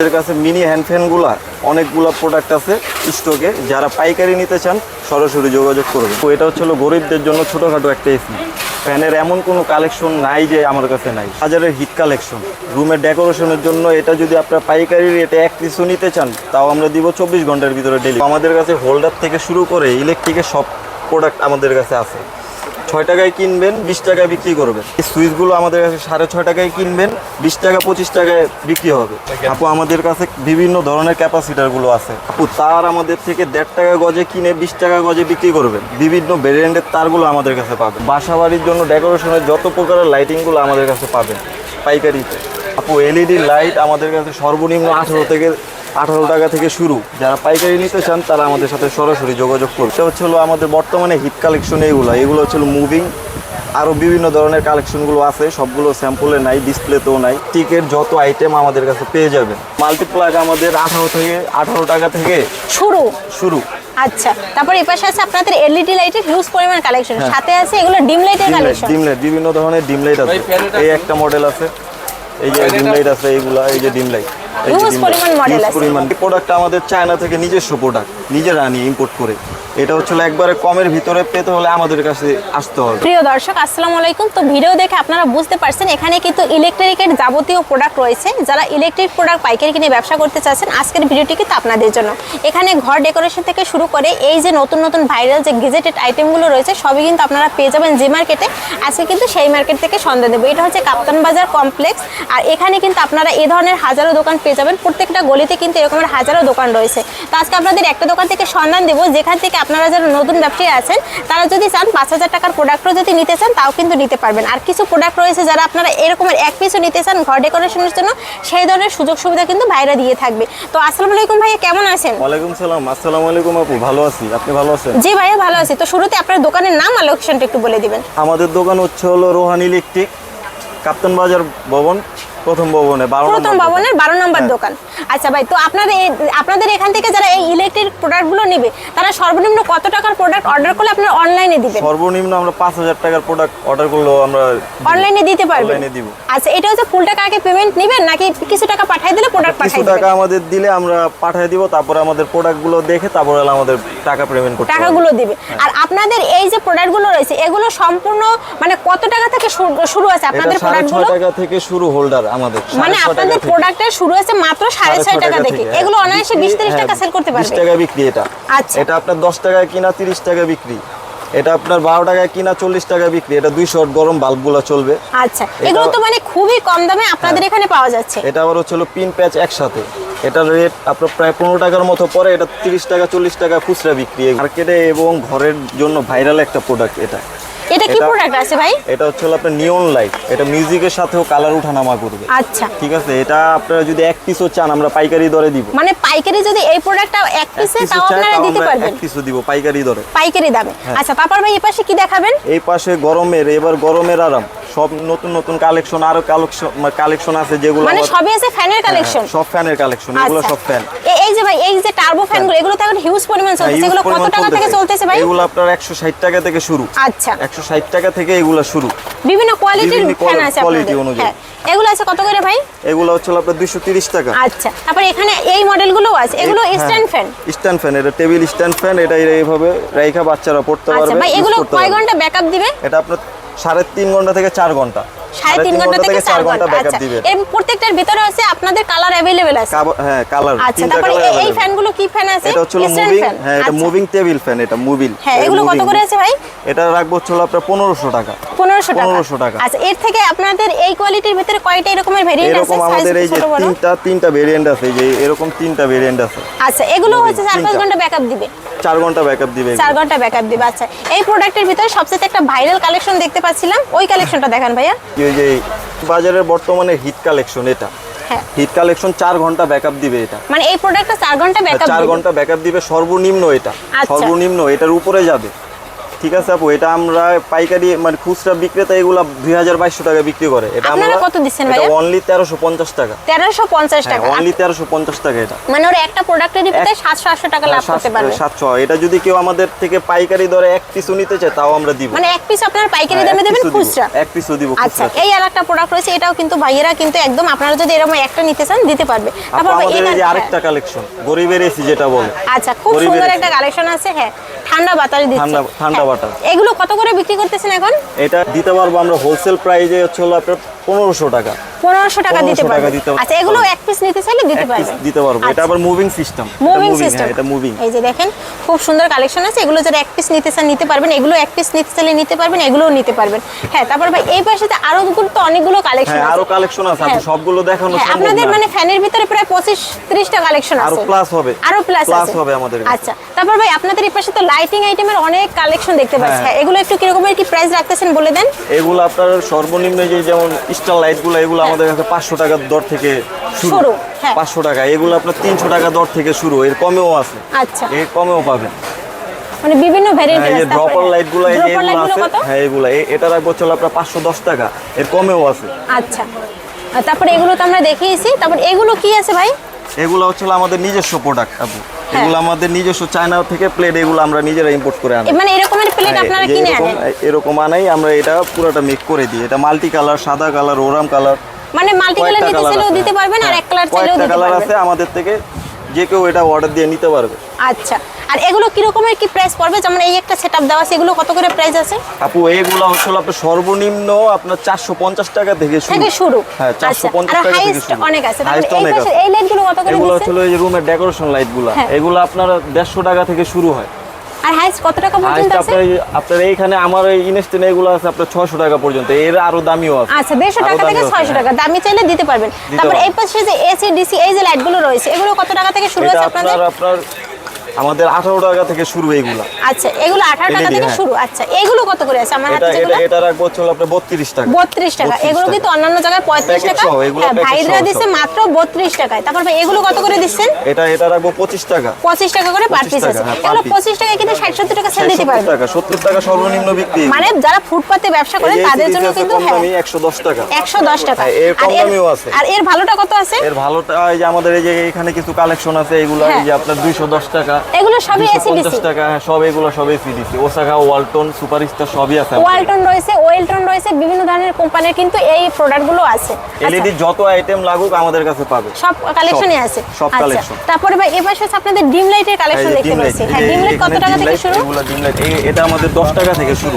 আমাদের কাছে mini hand ফ্যানগুলা অনেকগুলো প্রোডাক্ট আছে স্টকে, যারা পাইকারি নিতে চান সরাসরি যোগাযোগ করবে। তো এটা হচ্ছে গরিবদের জন্য ছোটোখাটো একটা এসি ফ্যানের এমন কোনো কালেকশন নাই যে আমার কাছে নাই। বাজারের হিট কালেকশন রুমের ডেকোরেশনের জন্য, এটা যদি আপনারা পাইকারি রেটে এক পিসও নিতে চান তাও আমরা দিব 24 ঘন্টার ভিতরে ডেলিভারি। আমাদের কাছে হোল্ডার থেকে শুরু করে ইলেকট্রিকের সব প্রোডাক্ট আমাদের কাছে আছে। 6 টাকায় কিনবেন 20 টাকায় বিক্রি করবেন। এই সুইচগুলো আমাদের কাছে 6.5 টাকায় কিনবেন 20 টাকা 25 টাকায় বিক্রি হবে। আপু আমাদের কাছে বিভিন্ন ধরনের ক্যাপাসিটারগুলো আছে। আপু তার আমাদের থেকে 1.5 টাকা গজে কিনে 20 টাকা গজে বিক্রি করবেন। বিভিন্ন ভেরিয়েন্টের তারগুলো আমাদের কাছে পাবেন। বাসা বাড়ির জন্য ডেকোরেশনের যত প্রকারের লাইটিংগুলো আমাদের কাছে পাবেন পাইকারিতে। আপু এলইডি লাইট আমাদের কাছে সর্বনিম্ন 18 টাকা থেকে শুরু। যারা পাইকারি নিতে চান তারা আমাদের সাথে সরাসরি যোগাযোগ করবে। এটা হচ্ছে আমাদের বর্তমানে হিট কালেকশন। এগুলো হচ্ছে মুভিং, আরও বিভিন্ন ধরনের কালেকশনগুলো আছে, সবগুলো স্যাম্পলে নাই, ডিসপ্লেতেও নাই। টিকের যত আইটেম আমাদের কাছে পেয়ে যাবেন। মাল্টিপ্লাগ আমাদের 18 টাকা থেকে শুরু। আচ্ছা, তারপর এই পাশে আছে আপনাদের এলইডি লাইটের হিউজ পরিমাণ কালেকশন, সাথে আছে এগুলো ডিম লাইটের কালেকশন। ডিম লাইট বিভিন্ন ধরনের ডিম লাইট আছে। এই একটা মডেল আছে, এই যে ডিম লাইট আছে, এইগুলা এই যে ডিম লাইট হিউজ পরিমাণ মডেল আছে। এই প্রোডাক্ট আমাদের চায়না থেকে নিজস্ব প্রোডাক্ট, নিজেরা আনি ইম্পোর্ট করে। এটা হচ্ছে একবারে কমের ভিতরে পেতে হলে আমাদের কাছে আসতে হবে। প্রিয় দর্শক আসসালামু আলাইকুম। তো ভিডিও দেখে আপনারা বুঝতে পারছেন এখানে কিন্তু ইলেকট্রিকের যাবতীয় প্রোডাক্ট রয়েছে। যারা ইলেকট্রিক প্রোডাক্ট পাইকারি কিনে ব্যবসা করতে চাচ্ছেন আজকের ভিডিওটি কিন্তু আপনাদের জন্য। এখানে ঘর ডেকোরেশন থেকে শুরু করে এই যে নতুন নতুন ভাইরাল যে গেজেটেড আইটেমগুলো রয়েছে সবই কিন্তু আপনারা পেয়ে যাবেন জি মার্কেটে। আজকে কিন্তু সেই মার্কেট থেকে সন্ধান দেবো। এটা হচ্ছে কাপ্তান বাজার কমপ্লেক্স। আর এখানে কিন্তু আপনারা এই ধরনের হাজারো দোকান পেয়ে যাবেন। প্রত্যেকটা গলিতে কিন্তু এরকমের হাজারো দোকান রয়েছে। তো আজকে আপনাদের একটা দোকান থেকে সন্ধান দেবো যেখান থেকে আপনারা যারা নতুন ব্যবসায়ী আছেন তারা যদি চান 5,000 টাকার প্রোডাক্টও যদি নিতে চান তাও কিন্তু নিতে পারবেন। আর কিছু প্রোডাক্ট রয়েছে যারা আপনারা এরকমের এক পিসও নিতে চান ঘর ডেকোরেশনের জন্য, সেই ধরনের সুযোগ সুবিধা কিন্তু ভাইরা দিয়ে থাকবে। তো আসসালামু আলাইকুম ভাইয়া, কেমন আছেন? ওয়ালাইকুম সালাম। আসসালামু আলাইকুম আপু, ভালো আছি, আপনি ভালো আছেন? জি ভাইয়া ভালো আছি। তো শুরুতে আপনার দোকানের নাম আর লোকেশনটা একটু বলে দিবেন। আমাদের দোকান হচ্ছে রোহান ইলেকট্রিক, কাপ্তান বাজার ভবন, প্রথম ভবনের 12 নম্বর দোকান। আচ্ছা ভাই, তো আপনাদের এখান থেকে যারা এই ইলেকট্রিক প্রোডাক্টগুলো নেবে তারা সর্বনিম্ন কত টাকার প্রোডাক্ট অর্ডার করলে আপনারা অনলাইনে দিবেন? সর্বনিম্ন আমরা 5,000 টাকার প্রোডাক্ট অর্ডার করলেও আমরা অনলাইনে দিতে পারবেন। অনলাইনে দিব। আচ্ছা, এটা হচ্ছে ফুল টাকা আগে পেমেন্ট নেবেন নাকি কিছু টাকা পাঠিয়ে দিলে প্রোডাক্ট পাঠিয়ে দিবেন? কিছু টাকা আমাদের দিলে আমরা পাঠিয়ে দিব, তারপরে আমাদের প্রোডাক্টগুলো দেখে তারপরে আমাদের টাকা পেমেন্ট করতে হবে, টাকাগুলো দিবে। আর আপনাদের এই যে প্রোডাক্টগুলো রয়েছে এগুলো সম্পূর্ণ মানে কত টাকা থেকে শুরু আছে আপনাদের প্রোডাক্টগুলো? 6.5 টাকা থেকে শুরু হোল্ডার আমাদের। মানে আপনাদের প্রোডাক্টের শুরু আছে মাত্র 6.5 টাকা থেকে। এগুলো অনায়াসে 20-30 টাকা সেল করতে পারবে। 20 টাকা বিক্রি এটা। আচ্ছা, এটা আপনার 10 টাকায় কিনা 30 টাকা বিক্রি। এটা আপনার 12 টাকায় কিনা 40 টাকা বিক্রি। এটা 2 শট গরম বাল্বগুলো চলবে। আচ্ছা, এগুলো তো মানে খুবই কম দামে আপনাদের এখানে পাওয়া যাচ্ছে। এটা আবার হচ্ছে পিন প্যাচ একসাথে। এটার রেট আপনার প্রায় 15 টাকার মতো পরে। এটা 30 টাকা 40 টাকা খুচরা বিক্রি মার্কেটে এবং ঘরের জন্য ভাইরাল একটা প্রোডাক্ট এটা। এটা কি প্রোডাক্ট আছে ভাই? এটা হচ্ছে আপনার নিয়ন লাইট। এটা মিউজিকের সাথেও কালার ওঠানামা করবে। আচ্ছা, ঠিক আছে। এটা আপনারা যদি এক পিসও চান আমরা পাইকারি দরে দিব। মানে পাইকারি যদি এই প্রোডাক্টটা এক পিসে তাও আপনারা দিতে পারবেন? এক পিসও দিব পাইকারি দরে, পাইকারি দামে। আচ্ছা, তারপর ভাই এই পাশে কি দেখাবেন? এই পাশে গরমের আরাম সব নতুন কালেকশন, আরো কালেকশন আছে যেগুলো মানে সবই আছে ফ্যানের কালেকশন। সব ফ্যানের কালেকশন, এগুলো সব ফ্যান। এই যে ভাই এই যে টার্বো ফ্যানগুলো এগুলো তো এখন হিউজ পরিমাণ চলতেছে। এগুলো কত টাকা থেকে চলতেছে ভাই? এগুলো আপনার 160 টাকা থেকে শুরু। আচ্ছা, 160 টাকা থেকে এগুলো শুরু। বিভিন্ন কোয়ালিটির ফ্যান আছে কোয়ালিটি আপনাদের। অনুযায়ী। এগুলো আছে কত করে ভাই? এগুলো হচ্ছে আপনার 230 টাকা। আচ্ছা, তারপর এখানে এই মডেলগুলো আছে, এগুলো স্ট্যান্ড ফ্যান। স্ট্যান্ড ফ্যান, এটা টেবিল স্ট্যান্ড ফ্যান। এটা এইভাবে রাইখা বাচ্চারা পড়তে পারবে। আচ্ছা ভাই, এগুলো কয় ঘন্টা ব্যাকআপ দিবে? এটা আপনার 3.5 ঘন্টা থেকে 4 ঘন্টা। 3.5 ঘন্টা থেকে 4 ঘন্টা ব্যাকআপ দিবে। এর প্রত্যেকটার ভিতরে আছে আপনাদের কালার अवेलेबल আছে। হ্যাঁ, কালার। আচ্ছা, তারপর এই ফ্যানগুলো কি ফ্যান আছে? এটা হচ্ছে মুভিং। হ্যাঁ, এটা মুভিং টেবিল ফ্যান। এটা মুভিং। হ্যাঁ, এগুলো কত করে আছে ভাই? এটা রাখবো হচ্ছে আপনার 1500 টাকা। 1500 টাকা। আচ্ছা, এর থেকে আপনাদের এই কোয়ালিটির ভিতরে কয়টা এরকমের ভেরিয়েন্ট আছে? এরকম আমাদের এই যে তিনটা ভেরিয়েন্ট আছে। এই যে এরকম 3টা ভেরিয়েন্ট আছে। আচ্ছা, এগুলো হচ্ছে 4-5 ঘন্টা ব্যাকআপ দিবে। 4 ঘন্টা ব্যাকআপ দিবে। 4 ঘন্টা ব্যাকআপ দিবে। আচ্ছা, এই প্রোডাক্টের ভিতরে সবচেয়ে একটা ভাইরাল কালেকশন দেখতে পাচ্ছিলাম, ওই কালেকশনটা দেখান ভাইয়া। এই যে বাজারের বর্তমানে হিট কালেকশন এটা। হ্যাঁ, হিট কালেকশন 4 ঘন্টা ব্যাকআপ দিবে এটা। মানে এই প্রোডাক্টটা 4 ঘন্টা ব্যাকআপ দিবে। 4 ঘন্টা ব্যাকআপ দিবে সর্বনিম্ন এটা। সর্বনিম্ন এটার উপরে যাবে। ঠিক আছে আপু, এটা আমরা পাইকারি মানে খুচরা বিক্রেতা এগুলা 2200 টাকা বিক্রি করে। এটা আপনারা আমরা কত দিচ্ছেন ভাইয়া? এটা অনলি 1350 টাকা। 1350 টাকা। অনলি 1350 টাকা এটা। মানে ওর একটা প্রোডাক্টের ভিতরে 700-800 টাকা লাভ করতে পারবে। 700। এটা যদি কেউ আমাদের থেকে পাইকারি দরে এক পিসও নিতে চায় তাও আমরা দিব। মানে এক পিস আপনারা পাইকারি দামে দেবেন খুচরা? এক পিসও দিব আচ্ছা, খুচরা। এই আরেকটা প্রোডাক্ট রয়েছে, এটাও কিন্তু ভাইয়েরা কিন্তু একদম আপনারা যদি এরকম একটা নিতে চান দিতে পারবে। তারপর আমাদের এই যে আরেকটা কালেকশন গরিবের এসি যেটা বলে। আচ্ছা, খুব সুন্দর একটা কালেকশন আছে। হ্যাঁ, ঠান্ডা বাতাস দিচ্ছে। ঠান্ডা বাতাস। এগুলো কত করে বিক্রি করতেছেন এখন? এটা দিতে পারবো আমরা হোলসেল প্রাইসে হচ্ছে হলো আপনার 1500 টাকা। 1500 টাকা দিতে 1500 টাকা পারবে। দিতে পারবে। আচ্ছা, এগুলো এক পিস নিতে চাইলে দিতে এক পিস পারবে। দিতে পারবো। এটা আবার মুভিং সিস্টেম। Moving system. এটা মুভিং। এই যে দেখেন খুব সুন্দর কালেকশন আছে। এগুলো যারা এক পিস নিতে চান নিতে পারবেন, এগুলো এক পিস নিতে চাইলে নিতে পারবেন, এগুলোও নিতে পারবেন। হ্যাঁ, তারপর ভাই এই পাশেতে আরো তো অনেকগুলো কালেকশন হ্যাঁ, আছে। আরো কালেকশন আছে। আপনি হ্যাঁ। সবগুলো দেখানো হ্যাঁ, সম্ভব আপনাদের না। মানে ফ্যানের ভিতরে প্রায় 25-30টা কালেকশন আছে। আরো প্লাস হবে। আরো প্লাস প্লাস আছে। হবে আমাদের কাছে। আচ্ছা, তারপর ভাই আপনাদের এই পাশে তো লাইটিং আইটেমের অনেক কালেকশন দেখতে পাচ্ছি। হ্যাঁ। হ্যাঁ, এগুলো একটু কিরকমের কি প্রাইস রাখতেছেন বলে দেন। এগুলো আপনার সর্বনিম্ন যে যেমন স্টার লাইটগুলো এগুলো আমাদের কাছে 500 টাকার দর থেকে শুরু, হ্যাঁ। 500 টাকা। এগুলো আপনার 300 টাকা দর থেকে শুরু। এর কমেও আছে। আচ্ছা, এর কমেও পাবেন। মানে বিভিন্ন হ্যাঁ, ভ্যারিয়েন্টের এই আছে। ড্রপার লাইটগুলো এই যে ড্রপার এগুলো লাইটগুলো আছে। কত? হ্যাঁ, এগুলো এটা রাখবো হচ্ছে আপনার 510 টাকা। এর কমেও আছে। আচ্ছা, আর তারপরে এগুলো তো আমরা দেখিয়েছি। তারপর এগুলো কি আছে ভাই? এগুলো হচ্ছে আমাদের নিজস্ব প্রোডাক্ট আপু। হ্যাঁ। এগুলো আমাদের নিজস্ব চায়না থেকে প্লেট, এগুলো আমরা নিজেরা ইম্পোর্ট করে আনি। মানে এরকমের প্লেট হ্যাঁ, আপনারা এই যে কিনে আনেন? এরকম আনাই আমরা, এটা পুরোটা মেক করে দিই। এটা মাল্টি কালার, সাদা কালার, ওরাম কালার। মানে মাল্টি কালার নিতে চাইলেও দিতে পারবেন, আর এক কালার চাইলেও দিতে কালার পারবেন। আছে আমাদের থেকে, যে কেউ এটা অর্ডার দিয়ে নিতে পারবে। আচ্ছা, আর এগুলো কি রকমের কি প্রাইস পড়বে? যেমন এই একটা সেটআপ দেওয়া আছে, এগুলো কত করে প্রাইস আছে? আপু এইগুলো হচ্ছে আপনার সর্বনিম্ন আপনার 450 টাকা থেকে শুরু। হ্যাঁ, 450 আর টাকা থেকে হাইস্ট শুরু। অনেক আছে। তারপর হাইস্ট এই অনেক পাশে আছে। এই লাইটগুলো কত করে এগুলো দিচ্ছেন? হচ্ছে এই যে রুমের ডেকোরেশন লাইটগুলো। হ্যাঁ। এগুলো আপনার 150 টাকা থেকে শুরু হয়। আর হাইস্ট কত টাকা পর্যন্ত হাইস্ট আছে? আপনার এইখানে আমার এই ইনস্টেন এগুলো আছে আপনার 600 টাকা পর্যন্ত। এর আরো দামিও আছে। আচ্ছা, 150 আরো টাকা থেকে দামিও আছে। 600 টাকা দামি চাইলে দিতে পারবেন। তারপর পারবেন। এই পাশে যে এসি ডিসি এই যে লাইটগুলো রয়েছে, এগুলো কত টাকা থেকে শুরু এটা আছে আপনাদের? আপনার আমাদের 18 টাকা থেকে শুরু এগুলো। আচ্ছা, এগুলো 18 টাকা LED, থেকে হ্যাঁ। শুরু। আচ্ছা, এগুলো কত করে আছে আমার এটা হাতে যেগুলো? এটা রাখবো হচ্ছে আপনার 32 টাকা। 32 টাকা। 32 এগুলো টাকা। কিন্তু অন্যান্য জায়গায় 35 প্যাকেট টাকা। সহ, এগুলো হ্যাঁ, প্যাকেট ভাইরা সহ দিচ্ছে সব। মাত্র 32 টাকায়। তারপর ভাই এগুলো কত করে দিচ্ছেন? এটা রাখবো 25 টাকা। 25 টাকা করে পার 25 পিস আছে। টাকা, হ্যাঁ, per এগুলো piece। 25 টাকায় কিন্তু 60-70 টাকা সেল দিতে 70 পারবে। টাকা, 70 টাকা সর্বনিম্ন বিক্রি। মানে যারা ফুটপাতে ব্যবসা করে এই যে তাদের ACDC জন্য আছে কিন্তু কম হ্যাঁ দামি 110 টাকা। 110 টাকা। হ্যাঁ, এর কম আর দামিও আছে। আর এর ভালোটা কত আছে? এর ভালোটা এই যে আমাদের এই যে এখানে কিছু কালেকশন আছে, এগুলো এই যে আপনার 210 টাকা। এগুলো সবই এসি 250 ডিসি। টাকা। হ্যাঁ, সব এগুলো সব এসিডিসি। ওসাকা, ওয়ালটন, সুপারস্টার সবই আছে। ওয়ালটন রয়েছে, ওয়েলটন রয়েছে, বিভিন্ন ধরনের কোম্পানির কিন্তু এই প্রোডাক্টগুলো আছে। এলইডি যত আইটেম লাগুক আমাদের কাছে পাবে। সব কালেকশনই আছে। সব আচ্ছা, কালেকশন। তারপরে ভাই এই পাশে হচ্ছে আপনাদের ডিম লাইটের কালেকশন দেখতে পাচ্ছি। হ্যাঁ, ডিম লাইট কত টাকা থেকে শুরু? এগুলো ডিম লাইট এটা আমাদের 10 টাকা থেকে শুরু।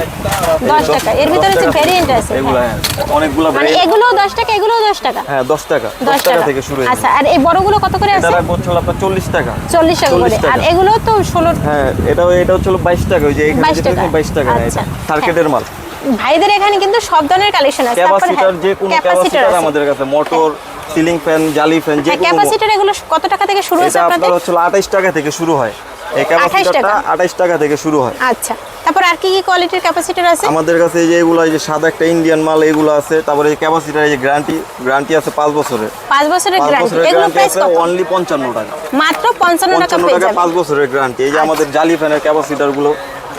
10 টাকা। এর ভিতরে হচ্ছে ভেরিয়েন্ট আছে। এগুলো হ্যাঁ, অনেকগুলো মানে variant। এগুলোও 10 টাকা, এগুলোও 10 টাকা। হ্যাঁ, 10 টাকা। 10 টাকা থেকে শুরু। আচ্ছা, আর এই বড়গুলো কত করে এটা আছে? রাখবো হচ্ছে আপনার 40 টাকা। 40 টাকা করে। 40 টাকা। আর এগুলো তো 16। হ্যাঁ, এটা হচ্ছে 22 টাকা। ওই যে এখানে 22 যেটা টাকা। 22 টাকা। হ্যাঁ, আচ্ছা। এটা সার্কিটের মাল। ভাইদের এখানে কিন্তু সব ধরনের কালেকশন আছে। তারপরে ক্যাপাসিটর, যে কোনো ক্যাপাসিটর আছে। আমাদের কাছে, মোটর, সিলিং ফ্যান, জালি ফ্যান, যে কোনো। ক্যাপাসিটর এগুলো কত টাকা থেকে শুরু আছে এটা আপনাদের? আপনার হচ্ছে 28 টাকা থেকে শুরু হয়। এই ক্যাপাসিটরটা 28 টাকা থেকে শুরু হয়। আচ্ছা, তারপর আর কি কি কোয়ালিটির ক্যাপাসিটর আছে? আমাদের কাছে এই যে এগুলো, এই যে সাদা একটা ইন্ডিয়ান মাল এগুলো আছে। তারপরে এই ক্যাপাসিটর, এই যে গ্যারান্টি আছে 5 বছরের। 5 বছরের 5 গ্যারান্টি। বছরের এগুলো গ্যারান্টি প্রাইস আছে কত? অনলি 55 টাকা। মাত্র 55 টাকা 55 পেয়ে টাকা যাবেন। 5 বছরের গ্যারান্টি। এই যে আমাদের জালি ফ্যানের ক্যাপাসিটর গুলো,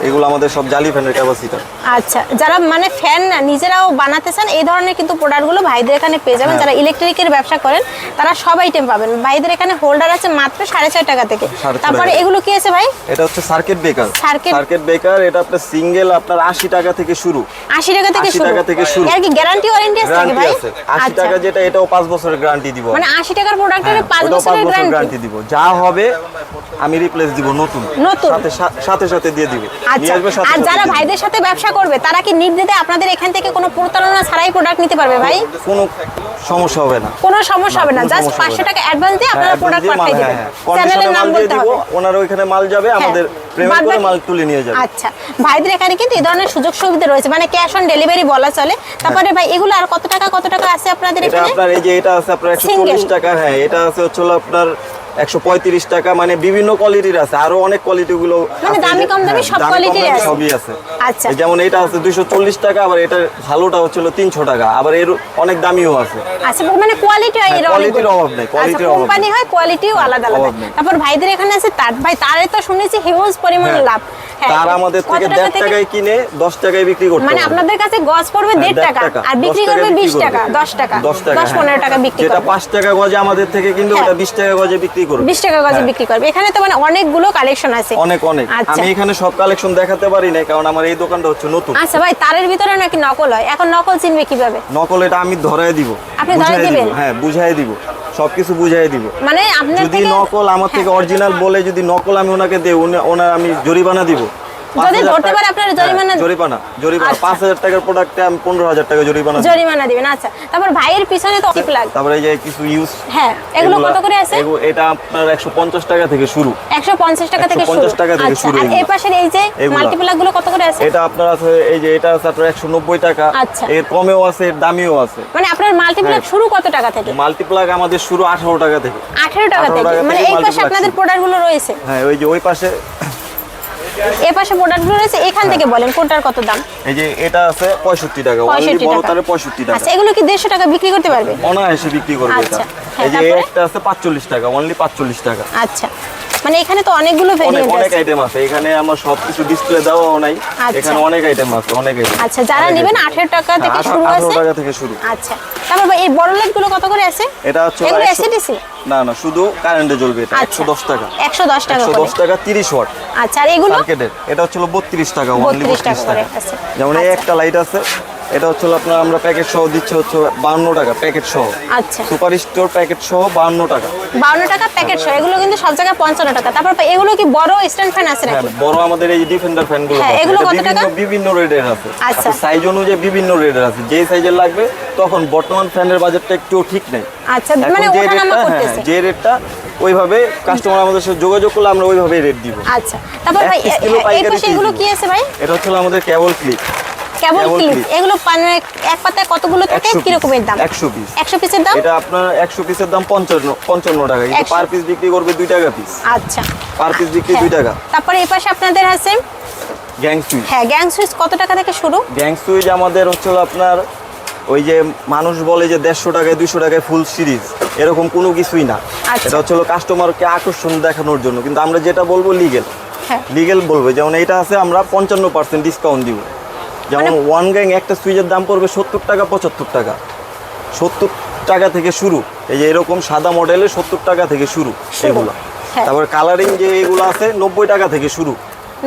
এগুলো আমাদের সব জালি ফ্যানের ক্যাপাসিটর। আচ্ছা, যারা মানে ফ্যান নিজেরাও বানাতে চান এই ধরনের কিন্তু প্রোডাক্টগুলো ভাইদের এখানে পেয়ে যাবেন। যারা ইলেকট্রিকের ব্যবসা করেন তারা সব আইটেম পাবেন। ভাইদের এখানে হোল্ডার আছে মাত্র 6.5 টাকা থেকে। 6.5 তারপরে টাকা। এগুলো কি আছে ভাই? এটা হচ্ছে সার্কিট ব্রেকার। সার্কিট ব্রেকার এটা আপনার সিঙ্গেল আপনার 80 টাকা থেকে শুরু। 80 টাকা থেকে 80 শুরু। টাকা থেকে শুরু। এর কি গ্যারান্টি ওয়ারেন্টি আছে নাকি গ্যারান্টি ভাই? আছে 80 আচ্ছা, টাকা যেটা, এটাও 5 বছরের গ্যারান্টি দিব। মানে 80 টাকার প্রোডাক্টের 5 ওটাও বছরের 5 বছরের গ্যারান্টি। গ্যারান্টি দিব। যা হবে আমি রিপ্লেস দিব নতুন। সাথে দিয়ে দিব। আচ্ছা, নিয়ে আসবে সাথে আর সাথে যারা দিয়ে দিব। ভাইদের সাথে ব্যবসা করবে তারা কি নির্দ্বিধায় আপনাদের এখান থেকে কোনো প্রতারণা ছাড়াই প্রোডাক্ট নিতে পারবে ভাই? কোনো সমস্যা হবে না। কোনো সমস্যা হবে না। কোনো জাস্ট সমস্যা হবে 500 না। টাকা অ্যাডভান্স দিয়ে আপনারা প্রোডাক্ট পাঠিয়ে দিবেন। চ্যানেলের নাম বলতে হবে। ওনার ওইখানে মাল যাবে, আমাদের পেমেন্ট করে বাদবাকি- মাল তুলে নিয়ে যাবে। আচ্ছা, ভাইদের এখানে কিন্তু এই ধরনের সুযোগ সুবিধা রয়েছে, মানে ক্যাশ অন ডেলিভারি বলা চলে। তারপরে ভাই এগুলো আর কত টাকা আছে আপনাদের এটা এখানে? আপনার এই যে এটা আছে আপনার 140 Single। টাকা। হ্যাঁ, এটা আছে হচ্ছে হলো আপনার 135 টাকা। মানে বিভিন্ন কোয়ালিটির আছে, আরো অনেক কোয়ালিটি গুলো মানে আছে। দামি কম দামি হ্যাঁ, সব দামি কম কোয়ালিটির দামি আছে। সবই আছে। আচ্ছা। এই যেমন এটা আছে 240 টাকা, আবার এটা ভালোটা হচ্ছিল 300 টাকা, আবার এর অনেক দামিও আছে। আচ্ছা, মানে কোয়ালিটি হয় এর কোয়ালিটির অভাব নেই, কোয়ালিটির অভাব কোম্পানি হয়, কোয়ালিটিও আলাদা আলাদা। অভাব নেই। তারপর ভাইদের এখানে আছে তার, ভাই তারে তো শুনেছি হিউজ পরিমাণ লাভ। তার আমাদের কত থেকে টাকা 1.5 টাকায় কিনে 10 টাকায় বিক্রি করতে মানে পারবে। আপনাদের কাছে গজ পড়বে 1.5 টাকা আর বিক্রি করবে 20 টাকা, 10 টাকা, 10-15 টাকা বিক্রি যেটা করবে। 5 টাকা গজে আমাদের থেকে কিনবে ওটা 20 টাকা গজে বিক্রি করবে। 20 টাকা গজে বিক্রি করবে। এখানে তো মানে অনেকগুলো কালেকশন আছে। অনেক অনেক। আচ্ছা। আমি এখানে সব কালেকশন দেখাতে পারি না, কারণ আমার এই দোকানটা হচ্ছে নতুন। আচ্ছা ভাই, তারের ভিতরে নাকি নকল হয়, এখন নকল চিনবে কিভাবে? নকল এটা আমি ধরায় দিব, আপনি ধরায় বুঝায় দিবেন? দিব, হ্যাঁ বুঝাই দিব, সবকিছু বুঝাই দিব। মানে আপনার যদি থেকে নকল আমার থেকে অরিজিনাল বলে যদি নকল আমি ওনাকে দেই, ওনার আমি জরিমানা দিব। যদি ধরতে পারে আপনার জরিমানা? জরিমানা আচ্ছা। 5000 টাকার প্রোডাক্টে আমি 15000 টাকা জরিমানা দিব। জরিমানা দিবেন। আচ্ছা, তারপর ভাইয়ের পিছনে তো টিপ লাগ, তারপরে এই যে কিছু ইউজ, হ্যাঁ এগুলো কত করে আছে? এটা আপনার 150 টাকা থেকে শুরু। 150 টাকা থেকে শুরু। 150 টাকা থেকে আচ্ছা, শুরু আর এগুলো। এই পাশের এই যে এগুলা। মাল্টিপ্লাগ গুলো কত করে আছে? এটা আপনার আছে, এই যে এটা আছে আপনার 190 টাকা। আচ্ছা। এর কমেও আছে, এর দামিও আছে। মানে আপনার মাল্টিপ্লাগ হ্যাঁ। শুরু কত টাকা থেকে? মাল্টিপ্লাগ আমাদের শুরু 18 টাকা থেকে। 18 টাকা 18 থেকে। টাকা মানে থেকে এই পাশে multiplex আপনাদের শুরু। প্রোডাক্ট গুলো রয়েছে, হ্যাঁ ওই যে ওই পাশে, এই পাশে প্রোডাক্ট গুলো রয়েছে। এখান থেকে বলেন কোনটার কত দাম? এই যে এটা আছে 65 টাকা, 65 অনলি বড় টাকা। তারে 65 টাকা। আচ্ছা, এগুলো কি 150 টাকা বিক্রি করতে পারবে? অনায়াসে বিক্রি করবে এটা। আচ্ছা, হ্যাঁ, এই যে তারপরে? একটা আছে 45 টাকা, অনলি 45 টাকা। আচ্ছা, মানে এখানে তো অনেকগুলো অনেক ভেরিয়েন্ট অনেক আছে। আইটেম আছে এখানে, আমার সবকিছু ডিসপ্লে দেওয়াও নাই। আচ্ছা। এখানে অনেক আইটেম আছে, অনেক আইটেম। আচ্ছা, যারা নেবেন 18 টাকা থেকে শুরু 18 আছে। টাকা থেকে শুরু। আচ্ছা, তারপর ভাই এই বড় লাইট গুলো কত করে আছে? এটা হচ্ছে এগুলো 100 এসিডিসি? না না, শুধু কারেন্টে জ্বলবে এটা। আচ্ছা। 110 টাকা। 110 টাকা করে। 110 টাকা 30 ওয়াট আচ্ছা, আর এগুলো? সার্কিটের। এটা হচ্ছে 32 টাকা, অনলি 32 টাকা 32 করে টাকা। আছে। যেমন এই আচ্ছা। একটা লাইট আছে, এটা হচ্ছে আপনার আমরা প্যাকেট সহ দিচ্ছে হচ্ছে 52 টাকা প্যাকেট সহ। আচ্ছা, সুপার স্টোর প্যাকেট সহ 52 টাকা। 52 টাকা প্যাকেট সহ। এগুলো কিন্তু সব জায়গায় 55 টাকা। তারপর ভাই এগুলো কি বড় স্ট্যান্ড ফ্যান আছে হ্যাঁ, নাকি? বড় আমাদের এই ডিফেন্ডার ফ্যান গুলো হ্যাঁ, আছে। এগুলো এটা কত টাকা? বিভিন্ন রেটের আছে। আচ্ছা। সাইজ অনুযায়ী বিভিন্ন রেটের আছে, যেই সাইজের লাগবে। তখন বর্তমান ফ্যানের বাজেটটা একটু ঠিক নেই। আচ্ছা, এখন মানে যে ওঠানামা রেটটা, করতেছে। যে রেটটা ওইভাবে কাস্টমার আমাদের সাথে যোগাযোগ করলে আমরা ওইভাবে রেট দিব। আচ্ছা, তারপর ভাই 1 কিলো এই পাইকারি পাশে এগুলো কি আছে ভাই? এটা হচ্ছে আমাদের কেবল ক্লিপ। কেবল কেবল ক্লিপ। ক্লিপ। এগুলো মানে এক পাতায় কতগুলো থাকে, 100 কি রকমের দাম? 100 পিস। 100 পিসের দাম? এটা আপনার 100 পিসের দাম 55 টাকা, কিন্তু 100 পার পিস বিক্রি করবে 2 টাকা পিস। আচ্ছা, পার পিস বিক্রি 2 হ্যাঁ। টাকা। তারপরে এই পাশে আপনাদের আছে গ্যাং সুইচ। হ্যাঁ গ্যাং সুইচ কত টাকা থেকে শুরু? গ্যাং সুইচ আমাদের হচ্ছে আপনার ওই যে মানুষ বলে যে 150 টাকায় 200 টাকায় ফুল সিরিজ, এরকম কোনো কিছুই না। আচ্ছা। এটা হচ্ছে কাস্টমারকে আকর্ষণ দেখানোর জন্য, কিন্তু আমরা যেটা বলবো লিগেল, হ্যাঁ। লিগেল বলবো। যেমন এইটা আছে আমরা 55% ডিসকাউন্ট দিব। যেমন মানে- ওয়ান গ্যাং একটা সুইচের দাম পড়বে 70 টাকা 75 টাকা, 70 টাকা থেকে শুরু। এই যে এরকম সাদা মডেলের 70 টাকা থেকে শুরু এগুলো। হ্যাঁ। তারপর কালারিং যে এগুলো আছে 90 টাকা থেকে শুরু।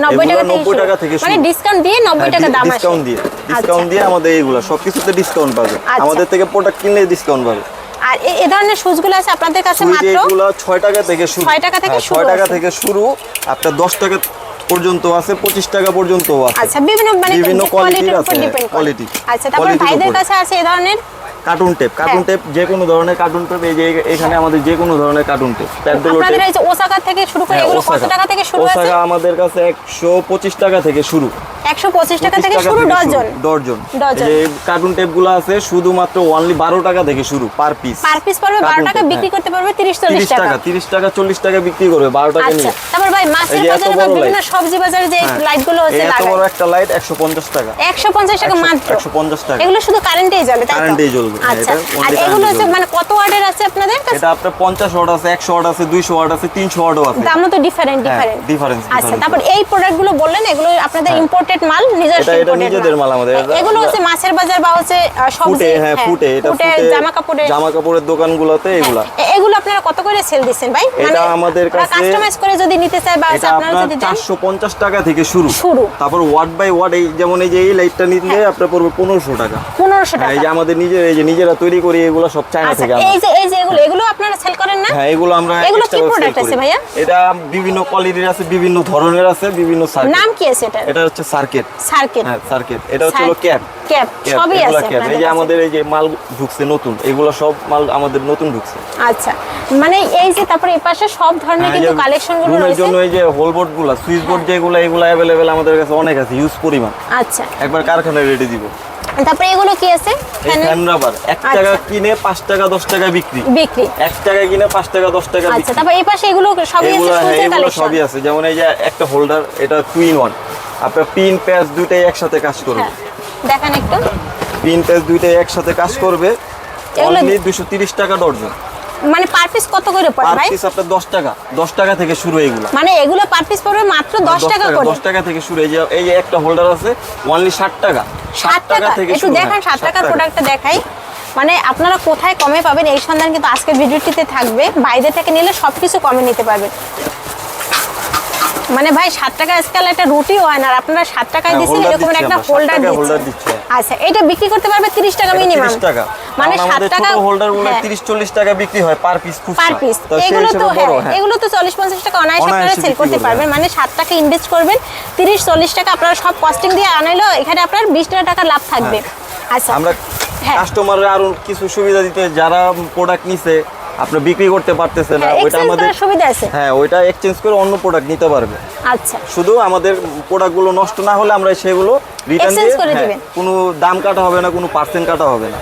90 এগুলো টাকা 90 টাকা থেকে মানে শুরু। ডিসকাউন্ট দিয়ে 90 টাকা দাম আসে। ডিসকাউন্ট দিয়ে, ডিসকাউন্ট আচ্ছা। দিয়ে আমাদের এইগুলো সবকিছুতে ডিসকাউন্ট পাবে। আচ্ছা। আমাদের থেকে প্রোডাক্ট কিনলে ডিসকাউন্ট পাবে। আর এই ধরনের শুজগুলো আছে আপনাদের কাছে সুইচ মাত্র এগুলো 6 টাকা থেকে শুরু। 6 টাকা থেকে হ্যাঁ, শুরু 6 টাকা আছে। থেকে শুরু, আপনার 10 টাকা পর্যন্ত আছে, 25 টাকা পর্যন্ত আছে। আচ্ছা, বিভিন্ন মানে বিভিন্ন কোয়ালিটির কোয়ালিটির উপর আছে, ডিপেন্ড করে। কোয়ালিটি। আচ্ছা, তারপর ভাইদের কাছে আছে এই ধরনের কার্টুন টেপ, কার্টুন হ্যাঁ। টেপ যে কোনো ধরনের কার্টুন টেপ। এই যে এখানে আমাদের যে কোনো ধরনের কার্টুন টেপ, প্যাডগুলো আপনাদের টেপ। এই যে ওসাকা থেকে শুরু করে হ্যাঁ, এগুলো কত ওসাকা। টাকা থেকে শুরু আছে? ওসাকা আমাদের কাছে 125 টাকা থেকে শুরু। 125 টাকা 25 থেকে শুরু ডজন। ডজন। ডজন। এই যে কার্টুন টেপগুলো আছে শুধুমাত্র অনলি 12 টাকা থেকে শুরু পার পিস। পার পিস পড়বে 12 টাকা, বিক্রি করতে পারবে 30-40 টাকা। 30 টাকা 40 টাকা বিক্রি করবে 12 টাকা আচ্ছা, নিয়ে। তারপর ভাই মাছের এই যে এত বাজারে বা বড় বিভিন্ন লাইট। সবজি বাজারে যে হ্যাঁ। লাইটগুলো হচ্ছে এই এত লাগায় বড় একটা লাইট 150 টাকা। 150 টাকা মাত্র। 150 টাকা। এগুলো শুধু কারেন্টেই জ্বলে, তাই তো? কারেন্টেই জ্বলবে, হ্যাঁ, আচ্ছা, এটা only আর কারেন্টেই এগুলো হচ্ছে জ্বলবে। মানে কত ওয়াটের আছে আপনাদের কাছে? এটা আপনার 50 ওয়াট আছে, 100 ওয়াট আছে, 200 ওয়াট আছে, 300 ওয়াটও আছে। দামও তো ডিফারেন্ট হ্যাঁ, ডিফারেন্ট। difference, আচ্ছা, difference। তারপর এই প্রোডাক্টগুলো বললেন এগুলো আপনাদের হ্যাঁ। ইম্পোর্টেড মাল, নিজস্ব এটা imported নিজেদের মাল আমাদের। এগুলো হচ্ছে মাছের বাজার বা হচ্ছে সবজি, ফুটে, হ্যাঁ ফুটে, এটা ফুটে জামা কাপড়ের। জামা কাপড়ের দোকানগুলোতে এগুলা। এগুলো আপনারা কত করে সেল দিচ্ছেন ভাই? এটা আমাদের কাছে কাস্টমাইজ করে যদি নিতে চাই বা এটা আপনারা আপনার যদি দেন 450 টাকা থেকে শুরু। শুরু। তারপর ওয়াট বাই ওয়াট, এই যেমন এই যে এই লাইটটা নিলে আপনার পড়বে 1500 টাকা। 1500 হ্যাঁ, এই যে টাকা। আমাদের নিজেরা তৈরি করি, এগুলো সব চায়না আচ্ছা, থেকে আনা। এই যে এগুলো আপনারা সেল করেন না? হ্যাঁ, এগুলো আমরা এগুলো extra কি করে sell product করি। আছে ভাইয়া? এটা বিভিন্ন কোয়ালিটির আছে, বিভিন্ন ধরনের আছে, বিভিন্ন সার্কিট। নাম কি আছে এটা? এটা হচ্ছে সার্কিট। সার্কিট। হ্যাঁ, সার্কিট। এটা হচ্ছে ক্যাপ। ক্যাপ সবই এগুলো আছে ক্যাপ। এই আপনাদের যে কাছে। আমাদের এই যে মাল ঢুকছে নতুন, এগুলো সব মাল আমাদের নতুন ঢুকছে। আচ্ছা, মানে এই যে তারপরে এই পাশে সব ধরনের কিন্তু কালেকশন গুলো রুমের রয়েছে। জন্য এই যে হোল বোর্ড গুলো, সুইচ বোর্ড যেগুলো, এগুলো अवेलेबल আমাদের কাছে অনেক আছে, ইউজ পরিমাণ। আচ্ছা, একবার কারখানায় রেডি দিব। তারপরে এগুলো কি আছে? এই ফ্যান রাবার 1 টাকা কিনে 5 টাকা 10 টাকা বিক্রি। বিক্রি। 1 টাকা কিনে 5 টাকা 10 টাকা আচ্ছা, বিক্রি। তারপর এই পাশে এগুলো সবই আছে, এগুলো, হ্যাঁ, সুইচের এগুলো কালেকশন। সবই আছে। যেমন এই যে একটা হোল্ডার, এটা 2 in 1। আপনার পিন প্যাচ দুইটাই একসাথে কাজ করবে। হ্যাঁ দেখেন একটু, পিন প্যাচ দুইটাই একসাথে কাজ করবে। এগুলো- অনলি 230 টাকা ডজন। মানে পার পিস কত করে পড়ে পার ভাই? পিস আপনার 10 টাকা থেকে শুরু এগুলো। মানে এগুলো পার পিস পড়বে মাত্র 10 টাকা করে। 10 টাকা থেকে শুরু। এই যে একটা হোল্ডার আছে অনলি 60 টাকা। 60 টাকা থেকে একটু শুরু। দেখান, হ্যাঁ, 60 টাকার প্রোডাক্টটা দেখাই। মানে আপনারা কোথায় কমে পাবেন এই সন্ধান কিন্তু আজকের ভিডিওটিতে থাকবে। বাইরে থেকে নিলে সবকিছু কমে নিতে পারবেন। মানে ভাই 7 টাকা স্কেল একটা রুটিও হয় না, আর আপনারা 7 টাকায় হ্যাঁ, দিচ্ছেন হোল্ডার এরকম দিচ্ছি একটা আমরা, 7 হোল্ডার টাকায় হোল্ডার দিচ্ছেন। দিচ্ছি। আচ্ছা এটা বিক্রি করতে পারবে 30 টাকা মিনিমাম। 30 টাকা। মানে কারণ 7 আমাদের টাকা ছোট হোল্ডার গুলো হ্যাঁ, 30-40 টাকা বিক্রি হয় পার পিস খুচরা। Per piece. তো সেই এগুলো তো হিসেবে বড়, হ্যাঁ, এগুলো তো 40-50 টাকা অনায়াসে আপনারা অনায়াসে সেল বিক্রি করতে করবেন। পারবেন। মানে 7 টাকা ইনভেস্ট করবেন, 30-40 টাকা আপনারা সব কস্টিং দিয়ে আনাইলো এখানে আপনার 20 টাকা লাভ থাকবে। আচ্ছা আমরা হ্যাঁ। কাস্টমাররা আরো কিছু সুবিধা দিতে, যারা প্রোডাক্ট নিছে আপনি বিক্রি করতে পারতেছে না, ওইটা এক্সচেঞ্জ আমাদের করার সুবিধা আছে। হ্যাঁ ওইটা এক্সচেঞ্জ করে অন্য প্রোডাক্ট নিতে পারবে। আচ্ছা শুধু আমাদের প্রোডাক্টগুলো নষ্ট না হলে আমরা সেগুলো রিটার্ন Exchange দিয়ে করে হ্যাঁ, দিবেন। কোনো দাম কাটা হবে না, কোনো পার্সেন্ট কাটা হবে না।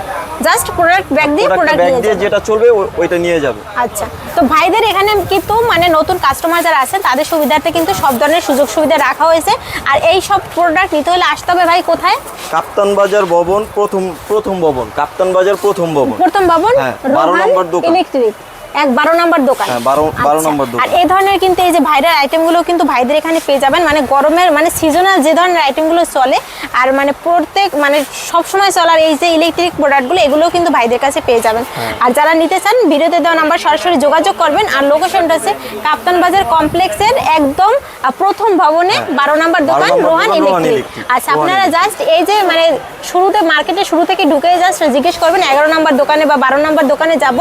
জাস্ট প্রোডাক্ট ব্যাগ দিয়ে প্রোডাক্ট প্রোডাক্ট ব্যাগ নিয়ে দিয়ে যাবেন। যেটা চলবে ওইটা নিয়ে যাবে। আচ্ছা তো ভাইদের এখানে কিন্তু মানে নতুন কাস্টমার যারা আছেন তাদের সুবিধার্থে কিন্তু সব ধরনের সুযোগ সুবিধা রাখা হয়েছে। আর এই সব প্রোডাক্ট নিতে হলে আসতে হবে ভাই কোথায়? কাপ্তান বাজার ভবন, প্রথম ভবন, কাপ্তান বাজার প্রথম ভবন। প্রথম ভবন, হ্যাঁ, 12 নম্বর দোকান। ইলেকট্রিক 12 নম্বর দোকান। হ্যাঁ, 12 নম্বর দোকান। আর এই ধরনের কিন্তু এই যে ভাইরাল আইটেমগুলো কিন্তু ভাইদের এখানে পেয়ে যাবেন। মানে গরমের মানে সিজনাল যে ধরনের আইটেমগুলো চলে আর মানে প্রত্যেক মানে সব সময় চলার এই যে ইলেকট্রিক প্রোডাক্টগুলো এগুলোও কিন্তু ভাইদের কাছে পেয়ে যাবেন। আর যারা নিতে চান ভিডিওতে দেওয়া নাম্বার সরাসরি যোগাযোগ করবেন। আর লোকেশনটা হচ্ছে কাপ্তান বাজার কমপ্লেক্সের একদম প্রথম ভবনে 12 নম্বর দোকান, 12 নম্বর রোহান দোকান, রোহান ইলেকট্রিক। ইলেকট্রিক। আচ্ছা রোহান আপনারা জাস্ট এই যে মানে শুরুতে মার্কেটে শুরু থেকে ঢুকে জাস্ট জিজ্ঞেস করবেন 11 নম্বর দোকানে বা 12 নম্বর দোকানে যাব।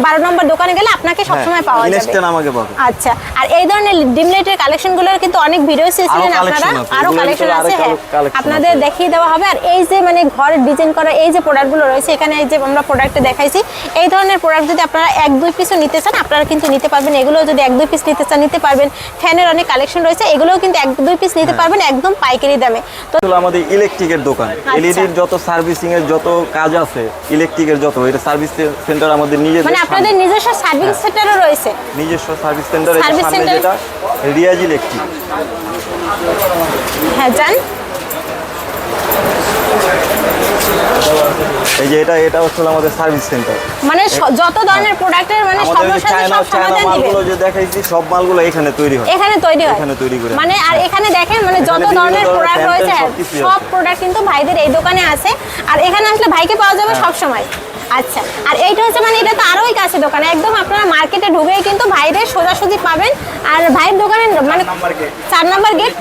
12 নম্বর দোকানে গেলে আপনাকে সবসময় পাওয়া যাবে। ইনস্ট্যান্ট আমাকে পাবে। আচ্ছা আর এই ধরনের ডিম লাইটের কালেকশনগুলোর কিন্তু অনেক ভিডিও ছিলেন আপনারা, আরো কালেকশন আছে। হ্যাঁ আপনাদের দেখিয়ে দেওয়া হবে। আর এই যে মানে ঘর ডিজাইন করা এই যে প্রোডাক্টগুলো রয়েছে এখানে এই যে আমরা প্রোডাক্টে দেখাইছি, এই ধরনের প্রোডাক্ট যদি আপনারা 1-2 পিসও নিতে চান আপনারা কিন্তু নিতে পারবেন। এগুলো যদি 1-2 পিস নিতে চান নিতে পারবেন। ফ্যানের অনেক কালেকশন রয়েছে, এগুলোও কিন্তু 1-2 পিস নিতে পারবেন একদম পাইকারি দামে। তো আসলে আমাদের ইলেকট্রিকের দোকান, এলইডির যত সার্ভিসিং এর যত কাজ আছে, ইলেকট্রিকের যত, এটা সার্ভিস সেন্টার আমাদের নিজেদের মানে আপনাদের নিজস্ব সার্ভিস সেন্টারও রয়েছে। নিজস্ব সার্ভিস সেন্টার। এটা সার্ভিস সামনে সেন্টার- যেটা রিয়াজ ইলেকট্রিক। হ্যাঁ যান। এই যে এটা হচ্ছে আমাদের সার্ভিস সেন্টার। মানে যত ধরনের প্রোডাক্টের মানে আমাদের সমস্যা চায়না সব সমাধান দিবে। মালগুলো যে দেখাইছি সব মালগুলো এখানে তৈরি হয়। এখানে তৈরি হয়, এখানে তৈরি করে। মানে আর এখানে দেখেন মানে এখানে যত বিভিন্ন ধরনের ধরনের প্রোডাক্ট fan রয়েছে ট্যান সবকিছুই সব আছে। প্রোডাক্ট কিন্তু ভাইদের এই দোকানে আছে। আর এখানে আসলে ভাইকে পাওয়া যাবে সব সময়। আচ্ছা আর এইটা হচ্ছে মানে এটা তো আরোই কাছে দোকানে, একদম আপনারা মার্কেটে ঢুকেই কিন্তু ভাইদের সোজাসুজি পাবেন। আর ভাইয়ের দোকানের মানে 4 নম্বর গেট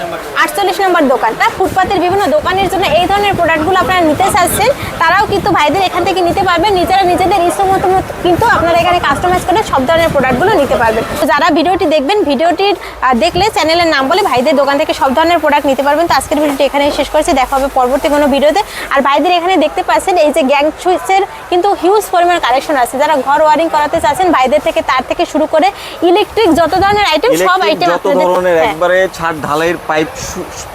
48 নম্বর দোকানটা ফুটপাতের বিভিন্ন দোকানের জন্য এই ধরনের প্রোডাক্টগুলো আপনারা নিতে চাচ্ছেন তারাও কিন্তু ভাইদের এখান থেকে নিতে পারবেন। নিজেরা নিজেদের ইচ্ছা মতো কিন্তু আপনারা এখানে কাস্টমাইজ করে সব ধরনের প্রোডাক্টগুলো নিতে পারবেন। তো যারা ভিডিওটি দেখবেন ভিডিওটির দেখলে চ্যানেলের নাম বলে ভাইদের দোকান থেকে সব ধরনের প্রোডাক্ট নিতে পারবেন। তো আজকের ভিডিওটি এখানে শেষ করছি, দেখা হবে পরবর্তী কোনো ভিডিওতে। আর ভাইদের এখানে দেখতে পাচ্ছেন এই যে গ্যাং সুইচের কিন্তু হিউজ পরিমাণ কালেকশন আছে। যারা ঘর ওয়ারিং করাতে চাচ্ছেন ভাইদের থেকে তার থেকে শুরু করে ইলেকট্রিক যত ধরনের আইটেম সব আইটেম যত ধরনের একবারে ছাদ ঢালাইয়ের পাইপ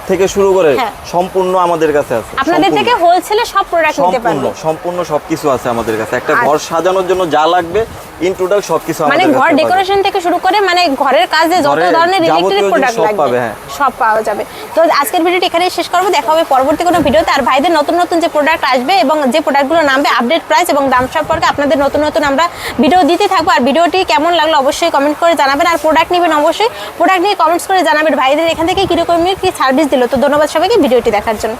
থেকে শুরু করে সম্পূর্ণ আমাদের কাছে আছে। আপনাদের থেকে হোলসেলে সব প্রোডাক্ট নিতে পারবেন। সম্পূর্ণ সবকিছু আছে আমাদের কাছে। একটা ঘর সাজানোর জন্য যা লাগবে ইনটুডাল সবকিছু মানে আমাদের কাছে ঘর পাবেন। ডেকোরেশন থেকে শুরু করে মানে ঘরের কাজে যত ঘরের ধরনের ইলেকট্রিক যাবতীয় প্রোডাক্ট জিনিস সব লাগবে পাবে, হ্যাঁ। সব পাওয়া যাবে। তো আজকের ভিডিওটি এখানেই শেষ করব, দেখা হবে পরবর্তী কোনো ভিডিওতে। আর ভাইদের নতুন নতুন যে প্রোডাক্ট আসবে এবং যে প্রোডাক্টগুলো নামবে আপডেট প্রাইস এবং দাম সম্পর্কে আপনাদের নতুন নতুন আমরা ভিডিও দিতে থাকবো। আর ভিডিওটি কেমন লাগলো অবশ্যই কমেন্ট করে জানাবেন। আর প্রোডাক্ট নেবেন অবশ্যই প্রোডাক্ট নিয়ে কমেন্টস করে জানাবেন ভাইদের এখান থেকে কীরকম কি সার্ভিস দিল। তো ধন্যবাদ সবাইকে ভিডিওটি দেখার জন্য।